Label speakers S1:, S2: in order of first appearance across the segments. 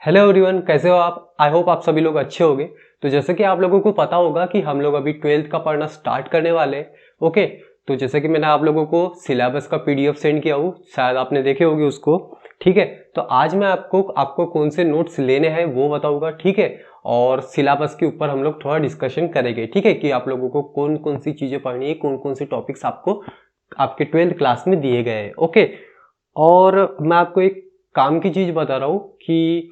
S1: Hello everyone, कैसे हो आप? आई होप आप सभी लोग अच्छे होंगे। तो जैसे कि आप लोगों को पता होगा कि हम लोग अभी 12th का पढ़ना स्टार्ट करने वाले हैं। ओके, तो जैसे कि मैंने आप लोगों को सिलेबस का पीडीएफ सेंड किया हूँ, शायद आपने देखे होंगे उसको। ठीक है, तो आज मैं आपको कौन से नोट्स लेने हैं वो बताऊंगा। ठीक है, और सिलेबस के ऊपर हम लोग थोड़ा डिस्कशन करेंगे। ठीक है, कि आप लोगों को कौन कौन सी चीजें पढ़नी है, कौन कौन से टॉपिक्स आपको आपके 12th क्लास में दिए गए हैं। ओके, और मैं आपको एक काम की चीज बता रहा हूँ कि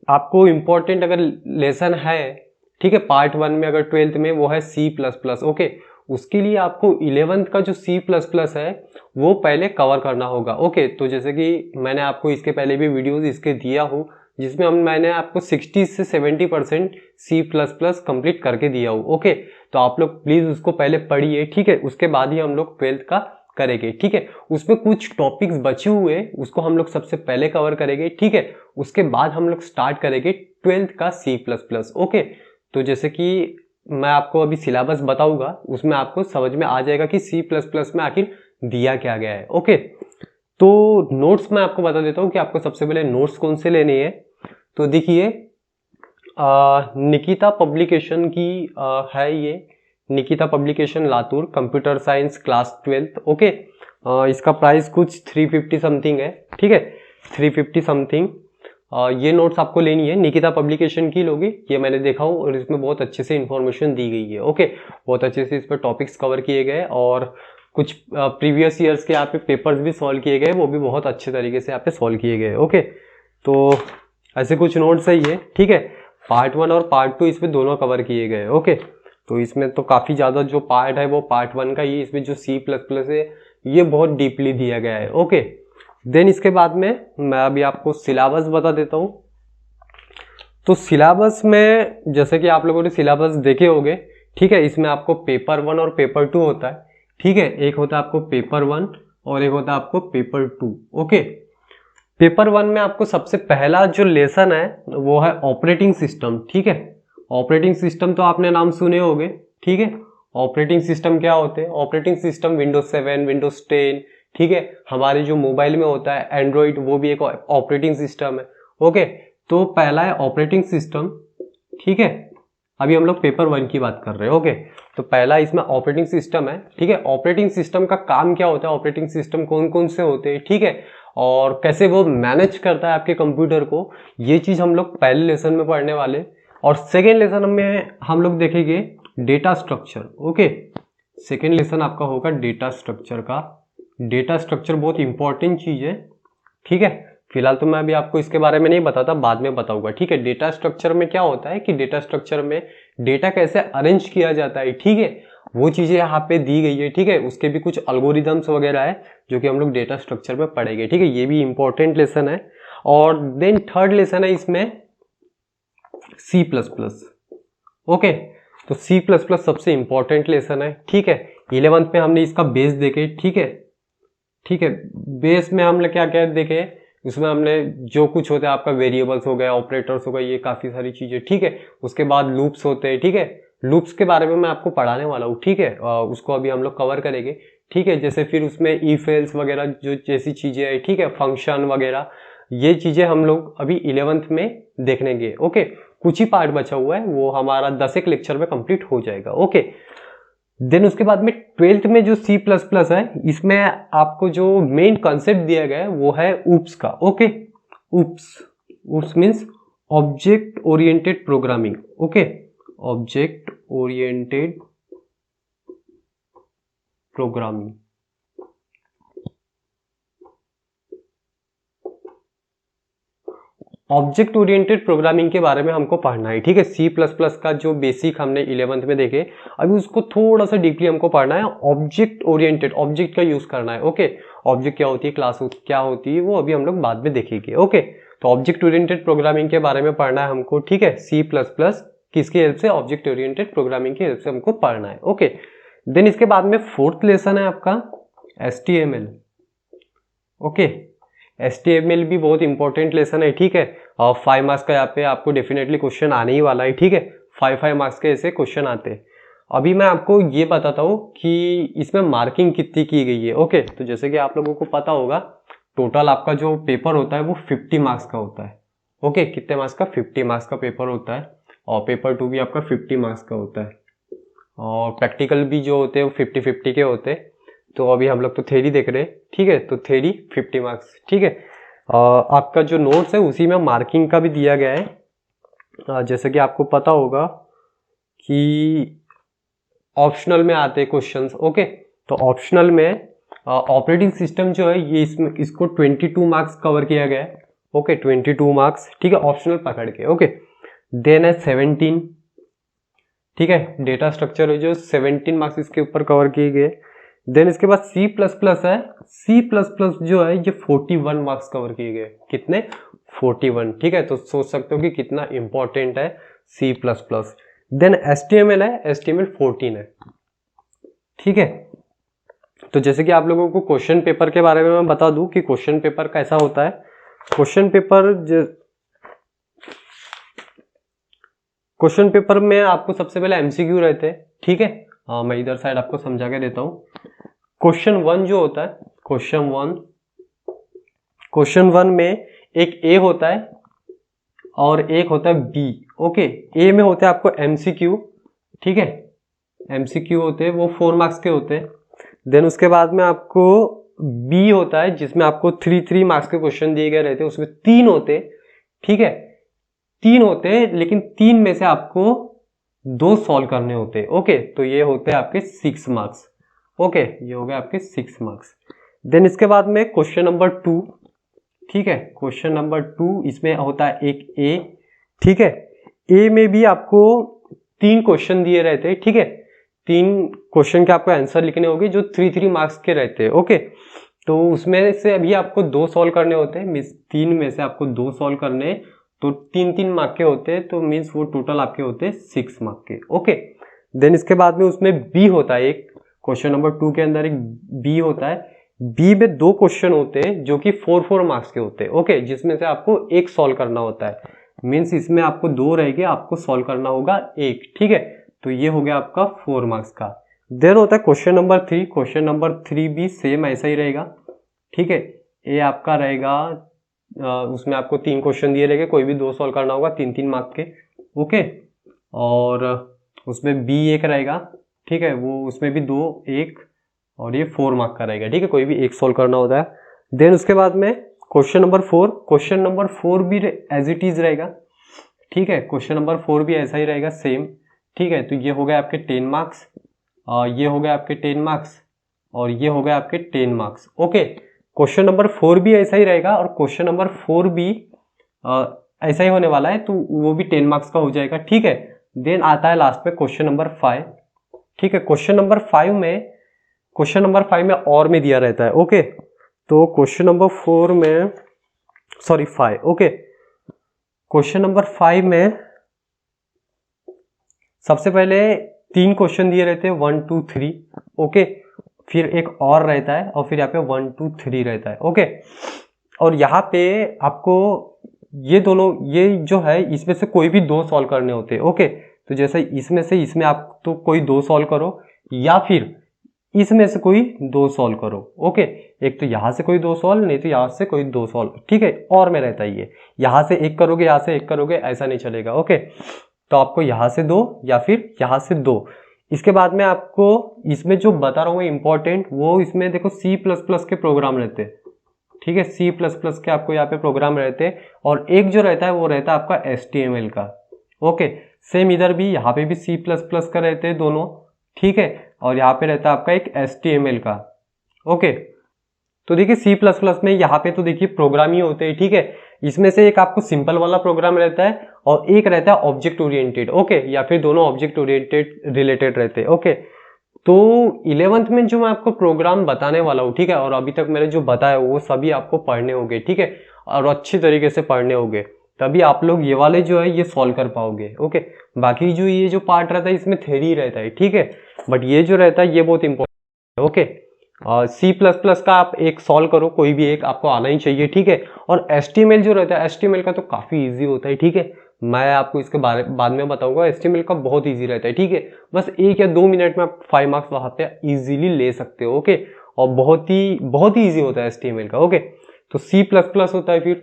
S1: आपको इम्पोर्टेंट अगर लेसन है, ठीक है, पार्ट 1 में अगर 12th में वो है सी प्लस प्लस। ओके, उसके लिए आपको 11th का जो सी प्लस प्लस है वो पहले कवर करना होगा। ओके, तो जैसे कि मैंने आपको इसके पहले भी वीडियोस इसके दिया हूँ जिसमें मैंने आपको 60 से 70% सी प्लस प्लस कंप्लीट करके दिया हूँ। ओके, तो आप लोग प्लीज उसको पहले पढ़िए। ठीक है, उसके बाद ही हम लोग 12th का करेंगे। ठीक है, उसमें कुछ टॉपिक्स बचे हुए उसको हम लोग सबसे पहले कवर करेंगे। ठीक है, उसके बाद हम लोग स्टार्ट करेंगे 12th का सी प्लस प्लस। ओके, तो जैसे कि मैं आपको अभी सिलेबस बताऊंगा, उसमें आपको समझ में आ जाएगा कि सी प्लस प्लस में आखिर दिया क्या गया है। ओके, तो नोट्स मैं आपको बता देता हूँ कि आपको सबसे पहले नोट्स कौन से लेने हैं। तो देखिए, निकिता पब्लिकेशन की है ये, Nikita publication Latur, computer science class 12th। Okay, इसका प्राइस कुछ 350 समथिंग है। ठीक है, 350 समथिंग। ये नोट्स आपको लेनी है, निकिता पब्लिकेशन की लोगी, ये मैंने देखा हूँ और इसमें बहुत अच्छे से इन्फॉर्मेशन दी गई है। ओके, बहुत अच्छे से इस पर टॉपिक्स कवर किए गए और कुछ प्रीवियस ईयर्स के यहाँ पे पेपर्स भी सॉल्व किए गए, वो भी बहुत अच्छे तरीके से यहाँ पे सॉल्व किए गए। ओके, तो ऐसे कुछ नोट्स है ये। ठीक है, पार्ट 1 और पार्ट 2 इसमें दोनों कवर किए गए। ओके, तो इसमें तो काफ़ी ज़्यादा जो पार्ट है वो पार्ट 1 का ही, इसमें जो सी प्लस प्लस है ये बहुत डीपली दिया गया है। ओके, देन इसके बाद में मैं अभी आपको सिलेबस बता देता हूँ। तो सिलेबस में जैसे कि आप लोगों ने सिलेबस देखे होंगे। ठीक है, इसमें आपको पेपर 1 और पेपर 2 होता है। ठीक है, एक होता है आपको पेपर 1 और एक होता है आपको पेपर 2। ओके, पेपर 1 में आपको सबसे पहला जो लेसन है वो है ऑपरेटिंग सिस्टम। ठीक है, ऑपरेटिंग सिस्टम तो आपने नाम सुने होंगे। ठीक है, ऑपरेटिंग सिस्टम क्या होते हैं? Operating system Windows 7, Windows 10। ठीक है, हमारे जो मोबाइल में होता है एंड्रॉइड, वो भी एक ऑपरेटिंग सिस्टम है। ओके, तो पहला है ऑपरेटिंग सिस्टम। ठीक है, अभी हम लोग पेपर 1 की बात कर रहे हैं। ओके, तो पहला इसमें ऑपरेटिंग सिस्टम है। ठीक है, ऑपरेटिंग सिस्टम का काम क्या होता है, ऑपरेटिंग सिस्टम कौन कौन से होते हैं, ठीक है, और कैसे वो मैनेज करता है आपके कंप्यूटर को, ये चीज हम लोग पहले लेसन में पढ़ने वाले। और सेकेंड लेसन में हम लोग देखेंगे data structure. Okay, second lesson आपका होगा डेटा स्ट्रक्चर का। डेटा स्ट्रक्चर बहुत इंपॉर्टेंट चीज है। ठीक है, फिलहाल तो मैं अभी आपको इसके बारे में नहीं बताता, बाद में बताऊंगा। ठीक है, डेटा स्ट्रक्चर में क्या होता है कि डेटा स्ट्रक्चर में डेटा कैसे अरेंज किया जाता है, ठीक है, वो चीजें यहाँ पे दी गई है। ठीक है, उसके भी कुछ अल्गोरिदम्स वगैरह है जो कि हम लोग डेटा स्ट्रक्चर में पढ़ेंगे। ठीक है, ये भी इंपॉर्टेंट लेसन है। और देन थर्ड लेसन है इसमें सी प्लस प्लस। ओके, तो सी प्लस प्लस सबसे इंपॉर्टेंट लेसन है। ठीक है, 11th में हमने इसका बेस देखे। ठीक है, ठीक है, बेस में हमने क्या क्या देखे, उसमें हमने जो कुछ होता है आपका वेरिएबल्स हो गया, ऑपरेटर्स हो गए, ये काफी सारी चीजें। ठीक है, उसके बाद लूप्स होते हैं। ठीक है, लूप्स के बारे में मैं आपको पढ़ाने वाला हूँ। ठीक है, उसको अभी हम लोग कवर करेंगे। ठीक है, जैसे फिर उसमें इफ एल्स वगैरह जो जैसी चीजें है, ठीक है, फंक्शन वगैरह, ये चीजें हम लोग अभी 11th में देखनेंगे। ओके, कुछ ही पार्ट बचा हुआ है, वो हमारा 10 एक लेक्चर में कंप्लीट हो जाएगा। ओके, देन उसके बाद में 12th में जो सी प्लस प्लस है, इसमें आपको जो मेन कॉन्सेप्ट दिया गया है वो है ऊप्स का। Okay, oops, oops means object oriented programming. Okay, object oriented programming. Object oriented programming के बारे में हमको पढ़ना है। ठीक है, सी प्लस प्लस का जो बेसिक हमने 11th में देखे, अभी उसको थोड़ा सा डीपली हमको पढ़ना है। ऑब्जेक्ट ओरिएंटेड, ऑब्जेक्ट का यूज करना है। ओके, ऑब्जेक्ट क्या होती है, क्लास क्या होती है, वो अभी हम लोग बाद में देखेंगे। ओके, तो ऑब्जेक्ट ओरिएंटेड प्रोग्रामिंग के बारे में पढ़ना है हमको। ठीक है, सी प्लस प्लस किसकी हेल्प से, ऑब्जेक्ट ओरिएंटेड प्रोग्रामिंग की हेल्प से हमको पढ़ना है। ओके, देन इसके बाद में फोर्थ लेसन है आपका HTML। ओके, HTML भी बहुत इंपॉर्टेंट लेसन है। ठीक है, और 5 मार्क्स का यहाँ पे आपको डेफिनेटली क्वेश्चन आने ही वाला है। ठीक है, 5 मार्क्स के ऐसे क्वेश्चन आते हैं। अभी मैं आपको ये बताता हूँ कि इसमें मार्किंग कितनी की गई है। ओके, तो जैसे कि आप लोगों को पता होगा, टोटल आपका जो पेपर होता है वो 50 मार्क्स का होता है। ओके, कितने मार्क्स का? 50 मार्क्स का पेपर होता है, और पेपर 2 भी आपका 50 मार्क्स का होता है, और प्रैक्टिकल भी जो होते हैं वो 50-50 के होते हैं। तो अभी हम लोग तो थ्योरी देख रहे हैं, ठीक है, तो थ्योरी 50 मार्क्स, ठीक है। आपका जो नोट्स है उसी में मार्किंग का भी दिया गया है। जैसे कि आपको पता होगा कि ऑप्शनल में आते हैं क्वेश्चंस, ओके। तो ऑप्शनल में ऑपरेटिंग सिस्टम जो है ये इसको 22 मार्क्स कवर किया गया है, ओके, 22 मार्क्स, ठीक है, ऑप्शनल पकड़ के, ओके। देन है 17, ठीक है, डेटा स्ट्रक्चर है जो 17 मार्क्स इसके ऊपर कवर किए गए। देन इसके बाद C++ है, C++ जो है ये 41 मार्क्स कवर किए गए। कितने? 41, ठीक है। तो सोच सकते हो कि कितना इंपॉर्टेंट है C++। देन HTML है, HTML 14 है, ठीक है। तो जैसे कि आप लोगों को क्वेश्चन पेपर के बारे में मैं बता दूं कि क्वेश्चन पेपर कैसा होता है। क्वेश्चन पेपर में आपको सबसे पहले MCQ रहते हैं, ठीक है। मैं इधर साइड आपको समझा के देता हूँ। क्वेश्चन 1 जो होता है, क्वेश्चन 1 में एक A होता है और एक होता है B, ओके। A में होता है आपको MCQ, ठीक है, MCQ होते हैं वो 4 मार्क्स के होते हैं। देन उसके बाद में आपको B होता है जिसमें आपको 3 मार्क्स के क्वेश्चन दिए गए रहते हैं, उसमें 3 होते, ठीक है, 3 होते हैं, लेकिन 3 में से आपको 2 सॉल्व करने होते हैं, ओके। तो ये होते हैं आपके 6 मार्क्स, ओके, ये हो गए आपके 6 मार्क्स। देन इसके बाद में क्वेश्चन नंबर 2, ठीक है, क्वेश्चन नंबर 2 इसमें होता है एक A, ठीक है। A में भी आपको 3 क्वेश्चन दिए रहते हैं, ठीक है, 3 क्वेश्चन के आपको आंसर लिखने होंगे जो 3 मार्क्स के रहते हैं, ओके। तो उसमें से अभी आपको 2 सॉल्व करने होते हैं, मीन्स 3 में से आपको 2 सॉल्व करने, तो 3 मार्क के होते हैं, तो मीन्स वो टोटल आपके होते हैं 6 मार्क के, ओके। देन इसके बाद में उसमें B होता है, एक क्वेश्चन नंबर 2 के अंदर एक B होता है। B में 2 क्वेश्चन होते हैं जो कि 4 मार्क्स के होते हैं, ओके, जिसमें से आपको एक सॉल्व करना होता है, मीन्स इसमें आपको 2 रहेंगे, आपको सॉल्व करना होगा एक, ठीक है। तो ये हो गया आपका 4 मार्क्स का। देन होता है क्वेश्चन नंबर 3, क्वेश्चन नंबर 3 भी सेम ऐसा ही रहेगा, ठीक है। ए आपका रहेगा, उसमें आपको 3 क्वेश्चन दिए रहेंगे, कोई भी 2 सॉल्व करना होगा, 3 मार्क के, ओके। और उसमें बी एक रहेगा, ठीक है, वो उसमें भी 2 1 और ये 4 मार्क का रहेगा, ठीक है, कोई भी एक सॉल्व करना होता है। देन उसके बाद में क्वेश्चन नंबर 4, क्वेश्चन नंबर 4 भी एज इट इज रहेगा, ठीक है, क्वेश्चन नंबर 4 भी ऐसा ही रहेगा सेम, ठीक है। तो ये हो गए आपके 10 मार्क्स, ये हो गए आपके 10 मार्क्स, और ये हो गए आपके 10 मार्क्स, ओके। क्वेश्चन नंबर 4 भी ऐसा ही रहेगा, और क्वेश्चन नंबर 4 भी ऐसा ही होने वाला है, तो वो भी 10 मार्क्स का हो जाएगा, ठीक है। देन आता है लास्ट में क्वेश्चन नंबर 5, ठीक है। क्वेश्चन नंबर 5 में और में दिया रहता है, ओके। तो क्वेश्चन नंबर 4 में, सॉरी 5, ओके, क्वेश्चन नंबर 5 में सबसे पहले 3 क्वेश्चन दिए रहते हैं, 1 2 3, ओके। फिर एक और रहता है, और फिर यहाँ पे 1 2 3 रहता है, ओके। और यहाँ पे आपको ये दोनों, ये जो है इसमें से कोई भी 2 सॉल्व करने होते हैं, ओके। तो जैसे इसमें से इसमें आप तो कोई 2 सॉल्व करो, या फिर इसमें से कोई 2 सॉल्व करो, ओके। एक तो यहाँ से कोई 2 सॉल्व, नहीं तो यहाँ से कोई 2 सॉल्व, ठीक है। और में रहता है ये, यहाँ से एक करोगे, यहाँ से एक करोगे, ऐसा नहीं चलेगा, ओके। तो आपको यहाँ से 2 या फिर यहाँ से 2। इसके बाद में आपको इसमें जो बता रहा हूँ इंपॉर्टेंट, वो इसमें देखो C++ के प्रोग्राम रहते हैं, ठीक है, C++ के आपको यहाँ पे प्रोग्राम रहते हैं, और एक जो रहता है वो रहता है आपका HTML का, ओके। सेम इधर भी, यहाँ पे भी C++ का रहते हैं दोनों, ठीक है, और यहाँ पे रहता है आपका एक HTML का, ओके। तो देखिए C++ में यहाँ पे तो देखिए प्रोग्राम ही होते हैं, ठीक है। इसमें से एक आपको सिंपल वाला प्रोग्राम रहता है, और एक रहता है ऑब्जेक्ट ओरिएंटेड, ओके, या फिर दोनों ऑब्जेक्ट ओरिएंटेड रिलेटेड रहते हैं, ओके। तो 11th में जो मैं आपको प्रोग्राम बताने वाला हूँ, ठीक है, और अभी तक मैंने जो बताया वो सभी आपको पढ़ने होंगे, ठीक है, और अच्छी तरीके से पढ़ने होंगे, तभी आप लोग ये वाले जो है ये सॉल्व कर पाओगे, ओके। बाकी जो ये जो पार्ट रहता है इसमें थ्योरी रहता है, ठीक है, बट ये जो रहता है ये बहुत इंपॉर्टेंट है, ओके। C++ का आप एक सॉल्व करो, कोई भी एक आपको आना ही चाहिए, ठीक है। और HTML जो रहता है, HTML का तो काफी इजी होता है, ठीक है, मैं आपको इसके बारे बाद में बताऊंगा। HTML का बहुत इजी रहता है, ठीक है, बस 1 या 2 मिनट में आप 5 मार्क्स वहां पे इजीली ले सकते हो, ओके। और बहुत ही इजी होता है HTML का, ओके। तो C++ होता है, फिर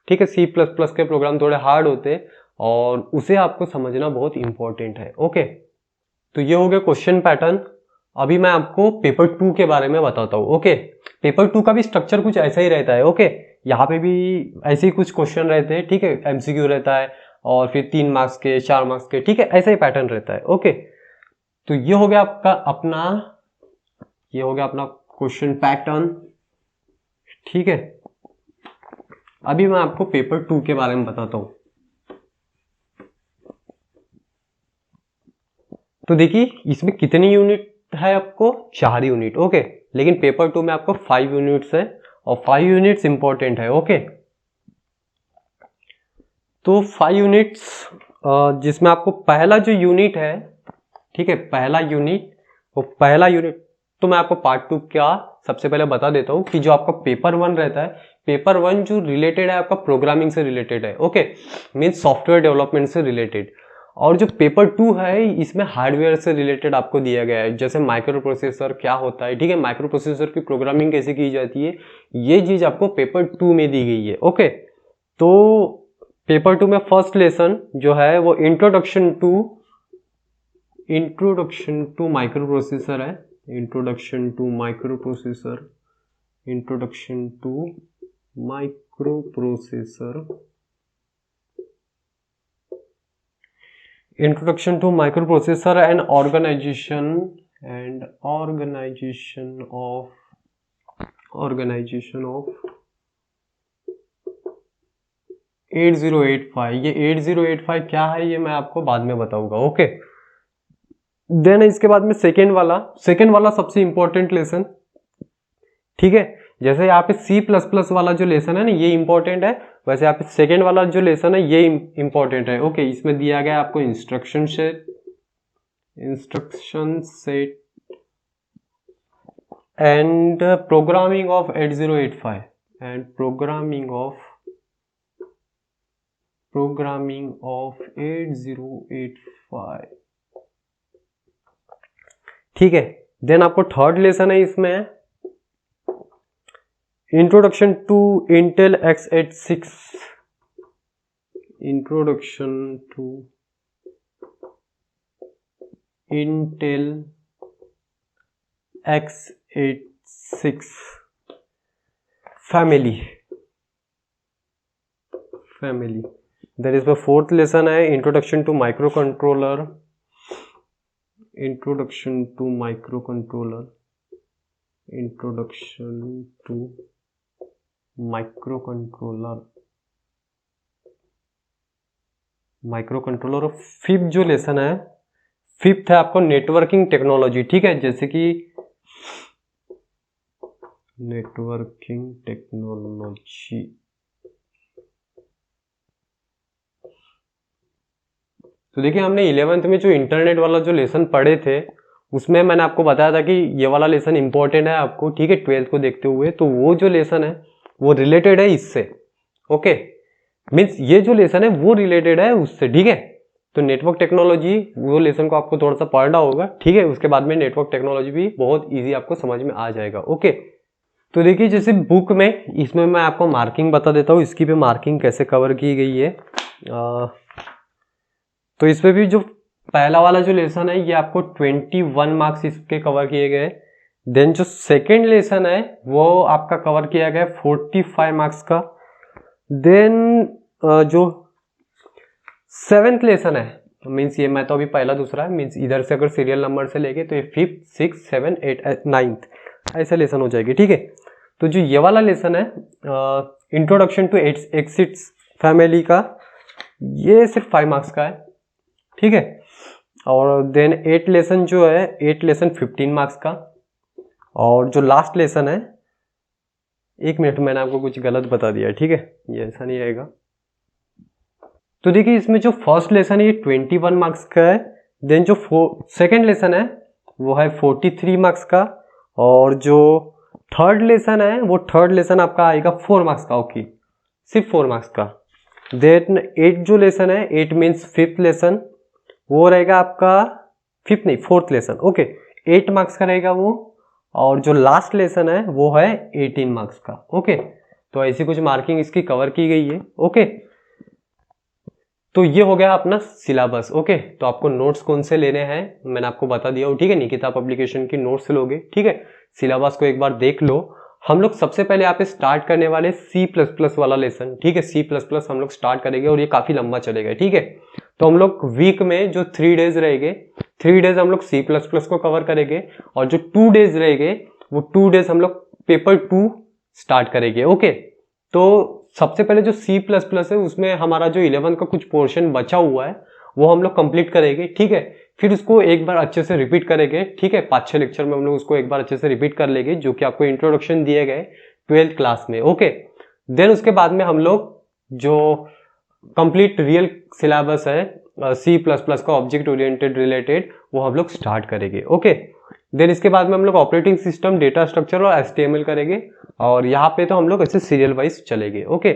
S1: ठीक है, सी प्लस प्लस के प्रोग्राम थोड़े हार्ड होते हैं और उसे आपको समझना बहुत इंपॉर्टेंट है। ओके, तो ये हो गया क्वेश्चन पैटर्न। अभी मैं आपको पेपर 2 के बारे में बताता हूँ। ओके, पेपर 2 का भी स्ट्रक्चर कुछ ऐसा ही रहता है। ओके, यहाँ पे भी ऐसे ही कुछ क्वेश्चन रहते हैं, ठीक है, एमसीक्यू रहता है और फिर 3 मार्क्स के, 4 मार्क्स के, ठीक है, ऐसा ही पैटर्न रहता है। ओके, तो ये हो गया अपना क्वेश्चन पैटर्न, ठीक है। अभी मैं आपको पेपर 2 के बारे में बताता हूँ। तो देखिए इसमें कितनी यूनिट है, आपको 4 यूनिट। ओके, लेकिन पेपर 2 में आपको 5 यूनिट्स है और 5 यूनिट्स इंपॉर्टेंट है। ओके, तो 5 यूनिट्स जिसमें आपको पहला जो यूनिट है, ठीक है, पहला यूनिट तो मैं आपको पार्ट 2 का सबसे पहले बता देता हूँ कि जो आपका पेपर 1 रहता है, पेपर 1 जो रिलेटेड है आपका प्रोग्रामिंग से रिलेटेड है। ओके, मीन्स सॉफ्टवेयर डेवलपमेंट से रिलेटेड। और जो पेपर 2 है इसमें हार्डवेयर से रिलेटेड आपको दिया गया है, जैसे माइक्रो प्रोसेसर क्या होता है, ठीक है, माइक्रो प्रोसेसर की प्रोग्रामिंग कैसे की जाती है, ये चीज आपको पेपर 2 में दी गई है। ओके, तो पेपर 2 में फर्स्ट लेसन जो है वो इंट्रोडक्शन टू माइक्रो प्रोसेसर है। Introduction to microprocessor and organization of 8085। ये 8085 क्या है ये मैं आपको बाद में बताऊंगा। ओके, देन इसके बाद में सेकेंड वाला सबसे इंपॉर्टेंट लेसन, ठीक है। जैसे यहाँ पे C++ वाला जो लेसन है ना ये इंपॉर्टेंट है, वैसे यहाँ पे सेकेंड वाला जो लेसन है ये इंपॉर्टेंट है। ओके, इसमें दिया गया आपको instruction set and programming of 8085 and programming of 8085, ठीक है। देन आपको थर्ड लेसन है इसमें introduction to Intel x86, introduction to Intel x86 family. That is the fourth lesson है introduction to microcontroller, microcontroller. Fifth जो lesson है, fifth है आपको नेटवर्किंग टेक्नोलॉजी, ठीक है, जैसे कि नेटवर्किंग टेक्नोलॉजी। तो देखिए हमने 11th में जो इंटरनेट वाला जो लेसन पढ़े थे उसमें मैंने आपको बताया था कि ये वाला लेसन इंपॉर्टेंट है आपको, ठीक है, 12th को देखते हुए। तो वो जो लेसन है वो रिलेटेड है इससे। ओके, मीन्स ये जो लेसन है वो रिलेटेड है उससे, ठीक है। तो नेटवर्क टेक्नोलॉजी वो लेसन को आपको थोड़ा सा पढ़ना होगा, ठीक है। उसके बाद में नेटवर्क टेक्नोलॉजी भी बहुत इजी आपको समझ में आ जाएगा। ओके, तो देखिए जैसे बुक में इसमें मैं आपको मार्किंग बता देता हूँ, इसकी भी मार्किंग कैसे कवर की गई है। तो इसमें भी जो पहला वाला जो लेसन है ये आपको 21 मार्क्स इसके कवर किए गए। देन जो सेकेंड लेसन है वो आपका कवर किया गया 45 मार्क्स का। देन जो 7th लेसन है, मीन्स ये मैं तो अभी पहला दूसरा है, मीन्स इधर से अगर सीरियल नंबर से लेके तो ये 5th 6th 7th 8th 9th ऐसे लेसन हो जाएगी, ठीक है। तो जो ये वाला लेसन है इंट्रोडक्शन टू x86 फैमिली का, ये सिर्फ 5 मार्क्स का है, ठीक है। और देन 8 लेसन जो है 8 लेसन 15 मार्क्स का। और जो लास्ट लेसन है, एक मिनट मैंने आपको कुछ गलत बता दिया है, ठीक है, ये ऐसा नहीं रहेगा। तो देखिए इसमें जो फर्स्ट लेसन है ये 21 मार्क्स का है। देन जो सेकेंड लेसन है वो है 43 मार्क्स का। और जो थर्ड लेसन है वो थर्ड लेसन आपका आएगा 4 मार्क्स का। ओके, सिर्फ 4 मार्क्स का। देन 8 जो लेसन है 8 मीन्स 5th लेसन, वो रहेगा आपका 5th नहीं 4th लेसन। ओके, 8 मार्क्स का रहेगा वो। और जो लास्ट लेसन है वो है 18 मार्क्स का। ओके, तो ऐसी कुछ मार्किंग इसकी कवर की गई है। ओके, तो ये हो गया अपना सिलेबस। ओके, तो आपको नोट्स कौन से लेने हैं मैंने आपको बता दिया हूँ, ठीक है। निकिता पब्लिकेशन की नोट्स लोगे, ठीक है। सिलेबस को एक बार देख लो। हम लोग सबसे पहले यहाँ पे स्टार्ट करने वाले C++ वाला लेसन, ठीक है। C++ हम लोग स्टार्ट करेंगे और ये काफी लंबा चलेगा, ठीक है। तो हम लोग वीक में जो 3 डेज रहेंगे, 3 डेज हम लोग C++ को कवर करेंगे, और जो 2 डेज रहेंगे वो 2 डेज हम लोग पेपर 2 स्टार्ट करेंगे। ओके, तो सबसे पहले जो C++ है उसमें हमारा जो 11 का कुछ पोर्शन बचा हुआ है वो हम लोग कंप्लीट करेंगे, ठीक है। फिर उसको एक बार अच्छे से रिपीट करेंगे, ठीक है। 5-6 लेक्चर में हम लोग उसको एक बार अच्छे से रिपीट कर लेंगे, जो कि आपको इंट्रोडक्शन दिए गए 12th क्लास में। ओके, देन उसके बाद में हम लोग जो कंप्लीट रियल सिलेबस है C++ का ऑब्जेक्ट ओरिएंटेड रिलेटेड, वो हम लोग स्टार्ट करेंगे। ओके, देन इसके बाद में हम लोग ऑपरेटिंग सिस्टम, डेटा स्ट्रक्चर और HTML करेंगे, और यहाँ पे तो हम लोग ऐसे सीरियल वाइज चलेंगे। ओके,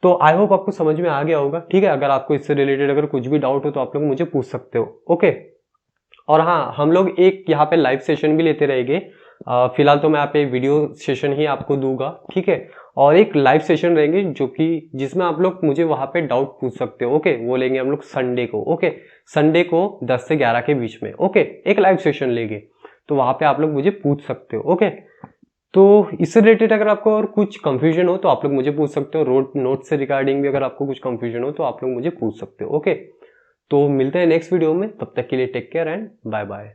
S1: तो आई होप आपको समझ में आ गया होगा, ठीक है। अगर आपको इससे रिलेटेड अगर कुछ भी डाउट हो तो आप लोग मुझे पूछ सकते हो। ओके, और हाँ, हम लोग एक यहाँ पे लाइव सेशन भी लेते रहेंगे। फिलहाल तो मैं यहाँ पे वीडियो सेशन ही आपको दूंगा, ठीक है। और एक लाइव सेशन रहेंगे जो कि जिसमें आप लोग मुझे वहाँ पे डाउट पूछ सकते हो। ओके, वो लेंगे हम लोग संडे को। ओके, संडे को 10 से 11 के बीच में। ओके, एक लाइव सेशन लेंगे, तो वहाँ पे आप लोग मुझे पूछ सकते हो। ओके, तो इससे रिलेटेड अगर आपको और कुछ कंफ्यूजन हो तो आप लोग मुझे पूछ सकते हो। नोट से रिगार्डिंग भी अगर आपको कुछ कंफ्यूजन हो तो आप लोग मुझे पूछ सकते हो। ओके, तो मिलते हैं नेक्स्ट वीडियो में, तब तक के लिए take care and bye bye.